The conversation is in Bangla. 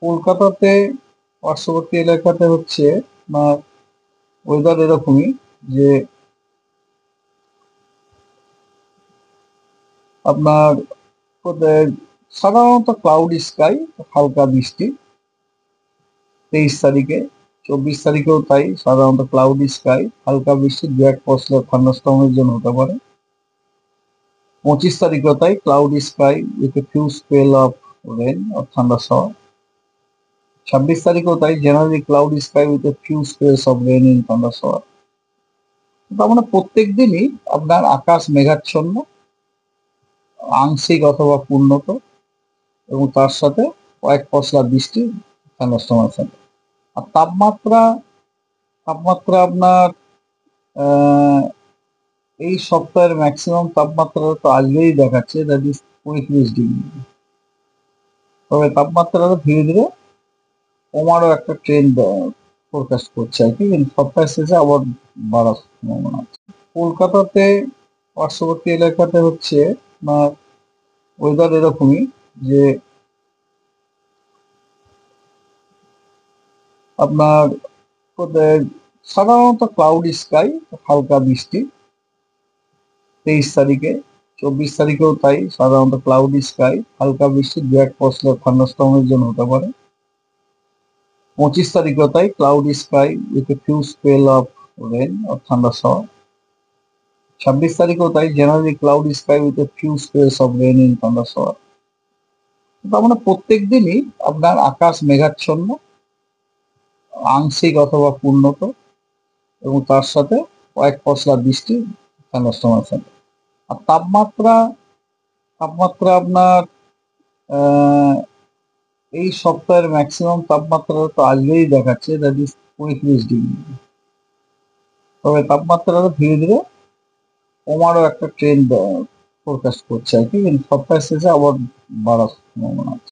কলকাতাতে পার্শ্ববর্তী এলাকাতে হচ্ছে আপনার ওয়েদার এরকমই যে আপনার ওদের সাধারণত ক্লাউডি স্কাই, হালকা বৃষ্টি 23 তারিখে। 24 তারিখেও তাই, সাধারণত ক্লাউডি স্কাই, হালকা বৃষ্টি, দু এক পশলা থান্ডারস্টর্মের জন্য হতে পারে। 25 তারিখেও তাই, cloudy sky with a few spell of rain or thunderstorm. 26 তারিখেও তাই, generally cloudy sky with a few spells of rain in thunderstorm. তার মানে প্রত্যেক দিনই আপনার আকাশ মেঘাচ্ছন্ন, আংশিক অথবা পূর্ণত, এবং তার সাথে কয়েক পশলা বৃষ্টি থান্ডারস্টর্ম আছে। আর তাপমাত্রা তাপমাত্রা আপনার আহ, এই সপ্তাহের ম্যাক্সিমাম তাপমাত্রা তো আজকেই দেখাচ্ছে, দ্যাট ইজ 35 ডিগ্রি। তবে তাপমাত্রাটা ধীরে ধীরে কমারও একটা ট্রেন্ড ফোরকাস্ট করছে আর কি, কিন্তু সপ্তাহের শেষে আবার বাড়ার সম্ভাবনা আছে। কলকাতাতে পার্শ্ববর্তী এলাকাতে হচ্ছে আপনার ওয়েদার এরকমই যে আপনার ওদের সাধারণত ক্লাউডি স্কাই, হালকা বৃষ্টি 23 তারিখে। 24 তারিখেও তাই, সাধারণত ক্লাউডি স্কাই, হালকা বৃষ্টি, দু এক পশলা থান্ডারস্টর্মের জন্য হতে পারে। 25 তারিখেও তাই, cloudy sky with a few spell of rain or thunderstorm. 26 তারিখেও তাই, generally cloudy sky with a few spells of rain in thunderstorm. তার মানে প্রত্যেক দিনই আপনার আকাশ মেঘাচ্ছন্ন, আংশিক অথবা পূর্ণত, এবং তার সাথে কয়েক পশলা বৃষ্টি থান্ডারস্টর্ম আছে। আর তাপমাত্রা তাপমাত্রা আপনার আহ, এই সপ্তাহের ম্যাক্সিমাম তাপমাত্রা তো আজকেই দেখাচ্ছে, দ্যাট ইজ 35 ডিগ্রি। তবে তাপমাত্রাটা ধীরে ধীরে কমারও একটা ট্রেন্ড ফোরকাস্ট করছে আর কি, কিন্তু সপ্তাহের শেষে আবার বাড়ার সম্ভাবনা আছে।